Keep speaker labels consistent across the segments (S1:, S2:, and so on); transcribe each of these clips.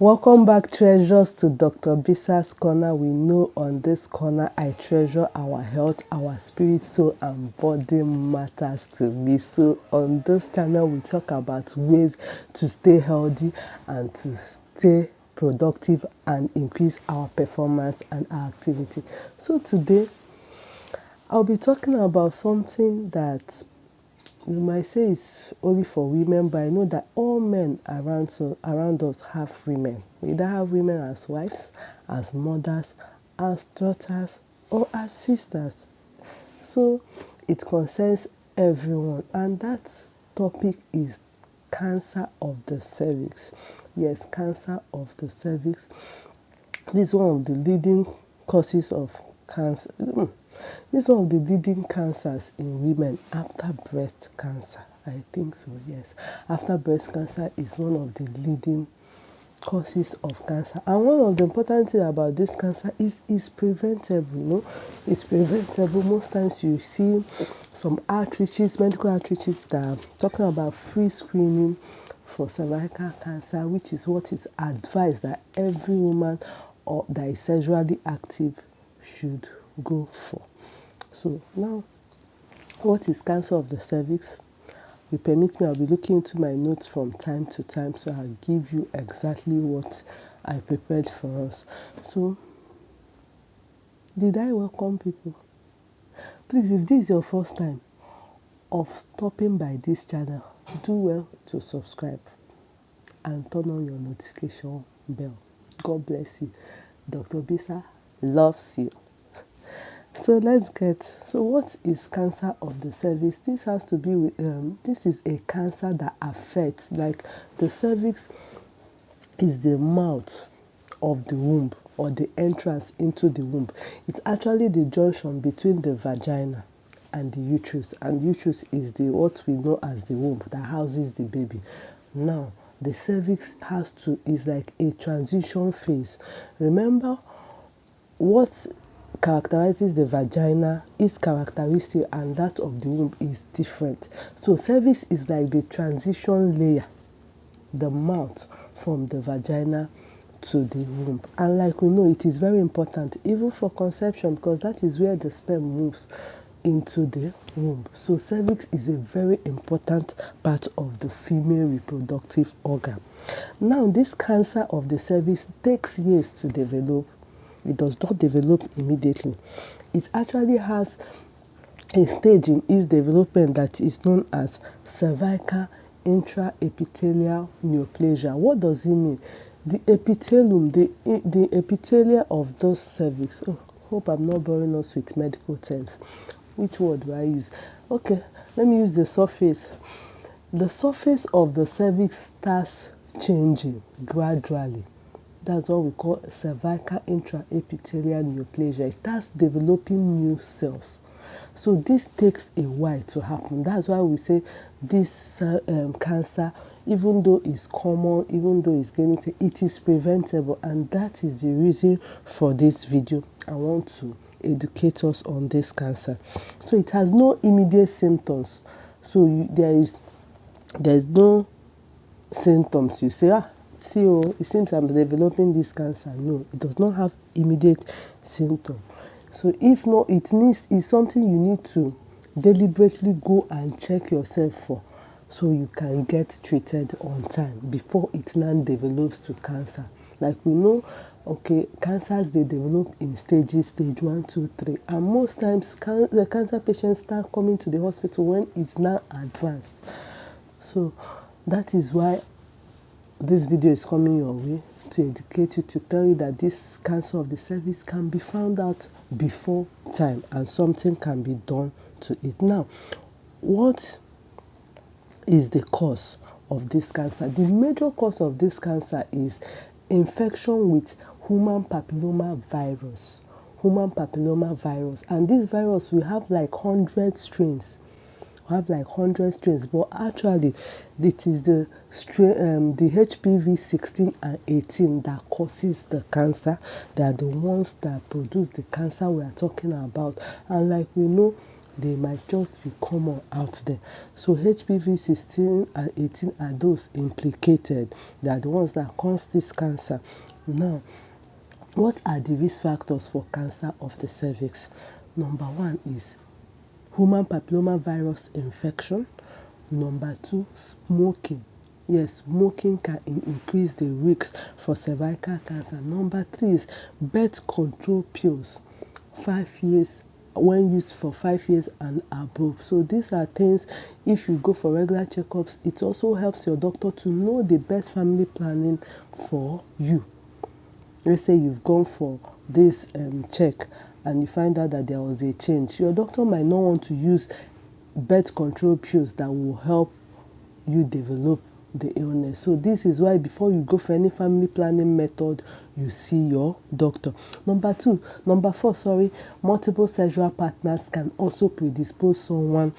S1: Welcome back, treasures, to Dr. Bisa's Corner. We know on this corner I treasure our health, our spirit, soul, and body matters to me. So on this channel, we talk about ways to stay healthy and to stay productive and increase our performance and our activity. So today, I'll be talking about something that you might say it's only for women, but I know that all men around us have women. We either have women as wives, as mothers, as daughters, or as sisters. So it concerns everyone, and that topic is cancer of the cervix. Yes, cancer of the cervix. This is one of the leading causes of cancer. This is one of the leading cancers in women after breast cancer. I think so, yes. After breast cancer is one of the leading causes of cancer. And one of the important things about this cancer is it's preventable. It's preventable. Most times you see some outreaches, medical outreaches that are talking about free screening for cervical cancer, which is what is advised that every woman or that is sexually active should go for. So now, what is cancer of the cervix? You permit me, I'll be looking into my notes from time to time, so I'll give you exactly what I prepared for us. So, did I welcome people? Please, if this is your first time of stopping by this channel, do well to subscribe and turn on your notification bell. God bless you. Dr. Bisa loves you. So so what is cancer of the cervix? This has to be with, this is a cancer that affects, like the cervix is the mouth of the womb or the entrance into the womb. It's actually the junction between the vagina and the uterus, and uterus is what we know as the womb that houses the baby. Now, the cervix is like a transition phase. Remember, what characterizes the vagina is characteristic, and that of the womb is different. So cervix is like the transition layer, the mouth from the vagina to the womb. And like we know, it is very important even for conception, because that is where the sperm moves into the womb. So cervix is a very important part of the female reproductive organ. Now, this cancer of the cervix takes years to develop. It does not develop immediately. It actually has a stage in its development that is known as cervical intraepithelial neoplasia. What does it mean? The epithelium, the epithelia of those cervix. Hope I'm not boring us with medical terms. Which word do I use? Okay, let me use the surface. The surface of the cervix starts changing gradually. That's what we call cervical intraepithelial neoplasia. It starts developing new cells. So this takes a while to happen. That's why we say this cancer, even though it's common, even though it's gaining, it is preventable. And that is the reason for this video. I want to educate us on this cancer. So it has no immediate symptoms. So there is no symptoms. You say, see, it seems I'm developing this cancer. No, it does not have immediate symptom. So if not, it's something you need to deliberately go and check yourself for, so you can get treated on time before it now develops to cancer. Like we know, okay, cancers, they develop in stages, stage 1, 2, 3. And most times, the cancer patients start coming to the hospital when it's now advanced. So that is why this video is coming your way, to educate you, to tell you that this cancer of the cervix can be found out before time and something can be done to it. Now, what is the cause of this cancer? The major cause of this cancer is infection with human papilloma virus. Human papilloma virus. And this virus, we have like 100 strains. But actually it is the strain, the HPV 16 and 18 that causes the cancer. They are the ones that produce the cancer we are talking about. And like we know, they might just be common out there. So HPV 16 and 18 are those implicated. They are the ones that cause this cancer. Now, what are the risk factors for cancer of the cervix? Number 1 is human papillomavirus infection. Number 2, smoking. Yes, smoking can increase the risk for cervical cancer. Number 3 is birth control pills, 5 years, when used for 5 years and above. So these are things, if you go for regular checkups, it also helps your doctor to know the best family planning for you. Let's say you've gone for this check and you find out that there was a change. Your doctor might not want to use birth control pills that will help you develop the illness. So this is why before you go for any family planning method, you see your doctor. Number 4, multiple sexual partners can also predispose someone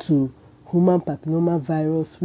S1: to human papillomavirus,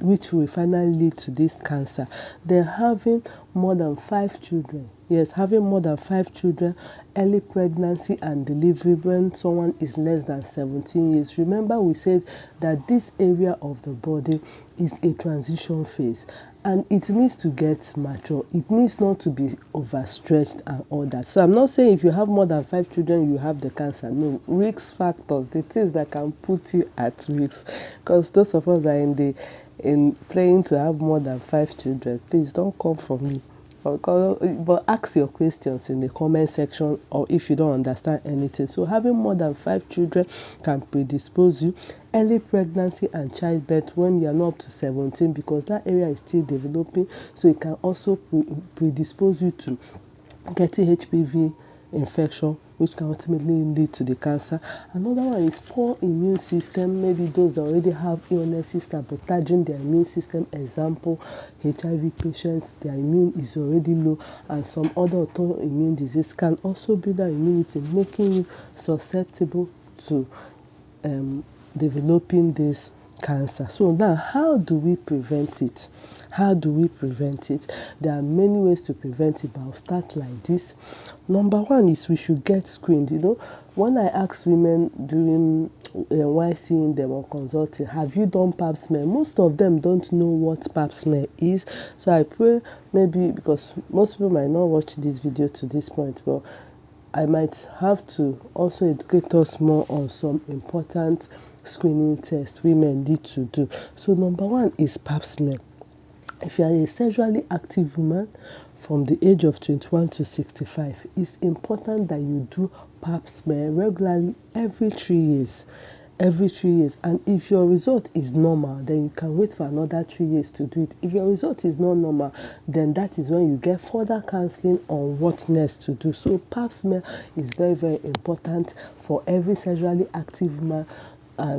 S1: which will finally lead to this cancer. Then having more than 5 children. Yes, having more than 5 children, early pregnancy and delivery when someone is less than 17 years. Remember, we said that this area of the body is a transition phase and it needs to get mature. It needs not to be overstretched and all that. So I'm not saying if you have more than 5 children, you have the cancer. No, risk factors, the things that can put you at risk. Because those of us that are in playing to have more than 5 children, please don't come for me. But ask your questions in the comment section, or if you don't understand anything. So having more than 5 children can predispose you. Early pregnancy and childbirth when you are not up to 17, because that area is still developing, so it can also predispose you to getting HPV infection, which can ultimately lead to the cancer. Another one is poor immune system. Maybe those that already have illnesses sabotaging their immune system. Example, HIV patients, their immune is already low, and some other autoimmune disease can also build that immunity, making you susceptible to developing this cancer. So now, how do we prevent it? How do we prevent it? There are many ways to prevent it, but I'll start like this. Number 1 is we should get screened. When I ask women during while seeing them or consulting, have you done pap smear? Most of them don't know what pap smear is. So I pray, maybe because most people might not watch this video to this point, but I might have to also educate us more on some important screening tests women need to do. So number 1 is pap smear. If you are a sexually active woman from the age of 21 to 65, it's important that you do pap smear regularly every 3 years. Every 3 years. And if your result is normal, then you can wait for another 3 years to do it. If your result is not normal, then that is when you get further counseling on what next to do. So pap smear is very, very important for every sexually active woman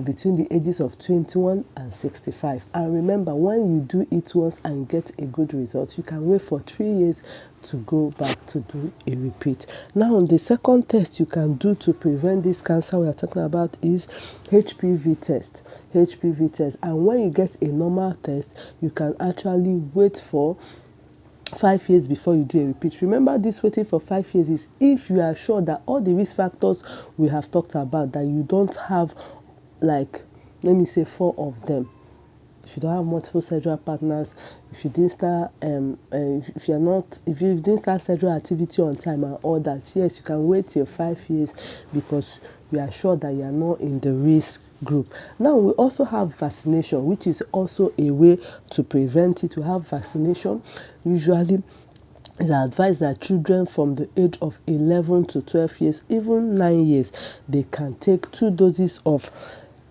S1: between the ages of 21 and 65. And remember, when you do it once and get a good result, you can wait for 3 years to go back to do a repeat. Now, the second test you can do to prevent this cancer we are talking about is HPV test. HPV test. And when you get a normal test, you can actually wait for 5 years before you do a repeat. Remember, this waiting for 5 years is if you are sure that all the risk factors we have talked about, that you don't have, like, let me say 4 of them. If you don't have multiple sexual partners, if you didn't start if you didn't start sexual activity on time and all that, yes, you can wait till 5 years because you are sure that you are not in the risk group. Now, we also have vaccination, which is also a way to prevent it. To have vaccination, usually it's advised that children from the age of 11 to 12 years, even 9 years, they can take 2 doses of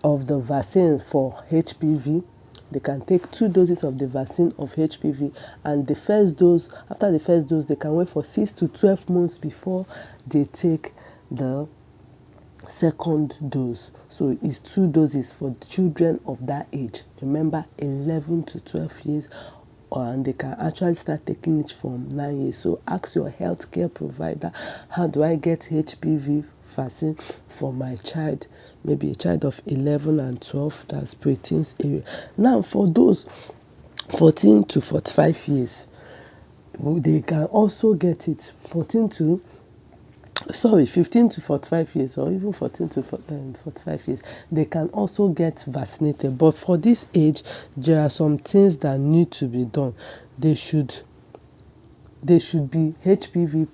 S1: the vaccine for HPV. They can take 2 doses of the vaccine of HPV, and the first dose, after the first dose, they can wait for 6 to 12 months before they take the second dose. So it's 2 doses for children of that age. Remember, 11 to 12 years, and they can actually start taking it from 9 years. So ask your healthcare provider, how do I get HPV vaccine for my child? Maybe a child of 11 and 12, that's preteens area. Now, for those 14 to 45 years, they can also get it. 14 to sorry, 15 to 45 years, or even 14 to 45 years, they can also get vaccinated. But for this age, there are some things that need to be done. They should be HPV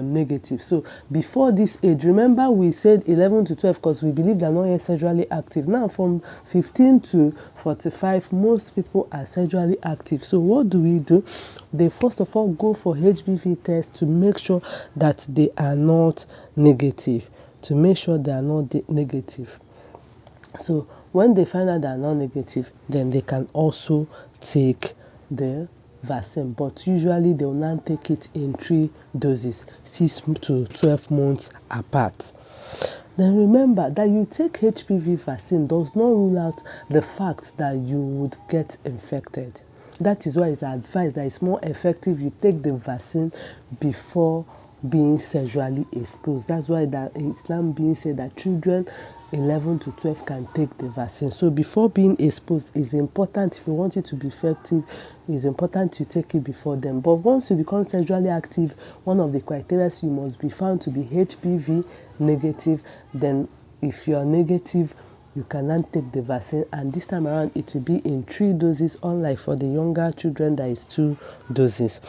S1: negative. So before this age, remember we said 11 to 12 because we believe they're not yet sexually active. Now from 15 to 45, most people are sexually active. So what do? They first of all go for HPV test to make sure that they are not negative. Negative. So when they find out they are not negative, then they can also take the vaccine, but usually they will not take it in 3 doses, 6 to 12 months apart. Then remember that you take HPV vaccine does not rule out the fact that you would get infected. That is why it's advised that it's more effective you take the vaccine before being sexually exposed. That's why that Islam being said that children 11 to 12 can take the vaccine. So before being exposed, it's important, if you want it to be effective, it's important to take it before them. But once you become sexually active, one of the criteria you must be found to be HPV negative. Then if you are negative, you cannot take the vaccine, and this time around it will be in 3 doses, unlike for the younger children that is 2 doses.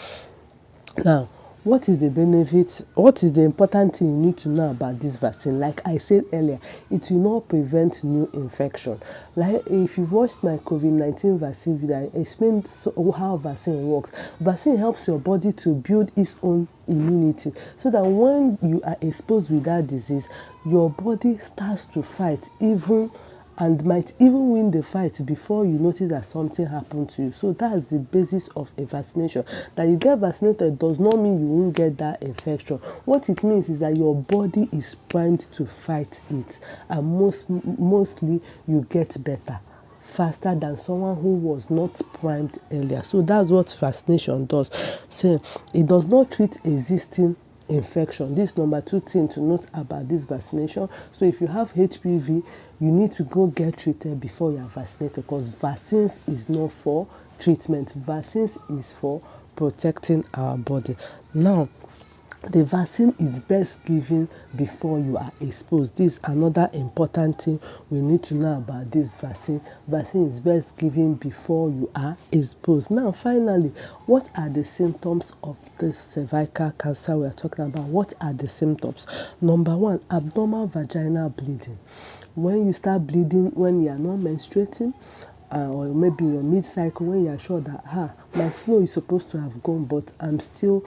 S1: Now, what is the benefit? What is the important thing you need to know about this vaccine? Like I said earlier, it will not prevent new infection. Like if you've watched my COVID-19 vaccine video, I explained how vaccine works. Vaccine helps your body to build its own immunity, so that when you are exposed with that disease, your body starts to fight and might even win the fight before you notice that something happened to you. So that's the basis of a vaccination. That you get vaccinated does not mean you won't get that infection. What it means is that your body is primed to fight it, and mostly you get better faster than someone who was not primed earlier. So that's what vaccination does. So it does not treat existing infection. This number 2 thing to note about this vaccination. So if you have HPV, you need to go get treated before you are vaccinated, because vaccines is not for treatment. Vaccines is for protecting our body. Now, the vaccine is best given before you are exposed. This is another important thing we need to know about this vaccine. Vaccine is best given before you are exposed. Now, finally, what are the symptoms of this cervical cancer we are talking about? What are the symptoms? Number 1, abnormal vaginal bleeding. When you start bleeding when you are not menstruating, or maybe your mid-cycle, when you are sure that my flow is supposed to have gone, but I'm still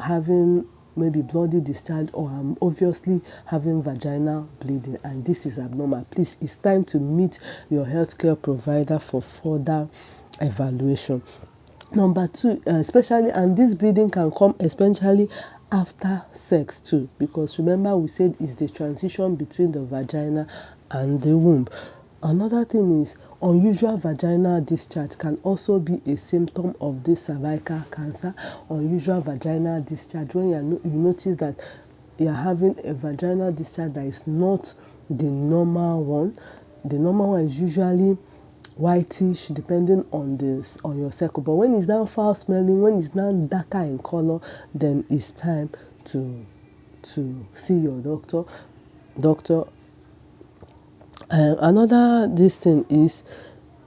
S1: having maybe bloody discharge, or I'm obviously having vaginal bleeding, and this is abnormal. Please, it's time to meet your healthcare provider for further evaluation. Number 2, especially, and this bleeding can come especially after sex too, because remember we said it's the transition between the vagina and the womb. Another thing is unusual vaginal discharge can also be a symptom of this cervical cancer. Unusual vaginal discharge, when you notice that you're having a vaginal discharge that is not the normal one. The normal one is usually whitish depending on your cycle, but when it's now foul smelling, when it's now darker in color, then it's time to see your doctor. Another this thing is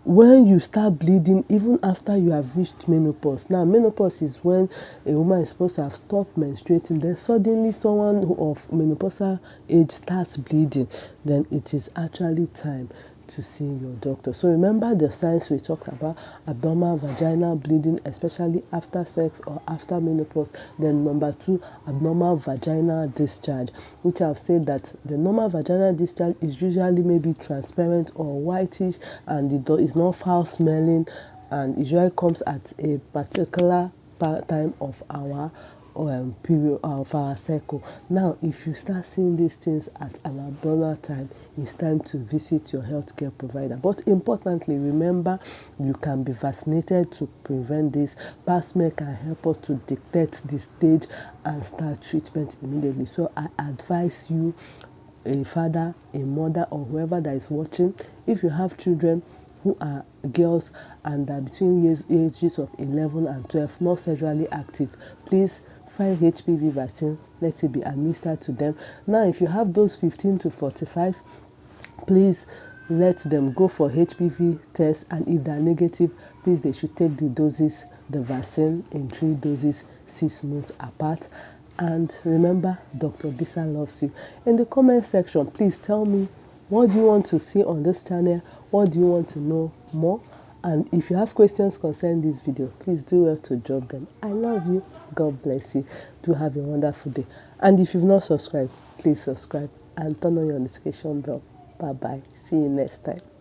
S1: when you start bleeding even after you have reached menopause. Now, menopause is when a woman is supposed to have stopped menstruating, then suddenly someone of menopausal age starts bleeding, then it is actually time to see your doctor. So remember the signs we talked about: abnormal vaginal bleeding, especially after sex or after menopause. Then number 2, abnormal vaginal discharge, which I've said that the normal vaginal discharge is usually maybe transparent or whitish, and it is not foul smelling, and usually comes at a particular time of our period of our cycle. Now, if you start seeing these things at an abnormal time, it's time to visit your healthcare provider. But importantly, remember, you can be vaccinated to prevent this. Pap smear can help us to detect the stage and start treatment immediately. So I advise you, a father, a mother, or whoever that is watching, if you have children who are girls and are between ages of 11 and 12, not sexually active, please find HPV vaccine, let it be administered to them. Now, if you have those 15 to 45, please let them go for HPV test, and if they are negative, please they should take the doses, the vaccine, in 3 doses 6 months apart. And remember, Dr. Bisa loves you. In the comment section, please tell me, what do you want to see on this channel? What do you want to know more? And if you have questions concerning this video, please do well to drop them. I love you. God bless you. Do have a wonderful day. And if you've not subscribed, please subscribe and turn on your notification bell. Bye bye. See you next time.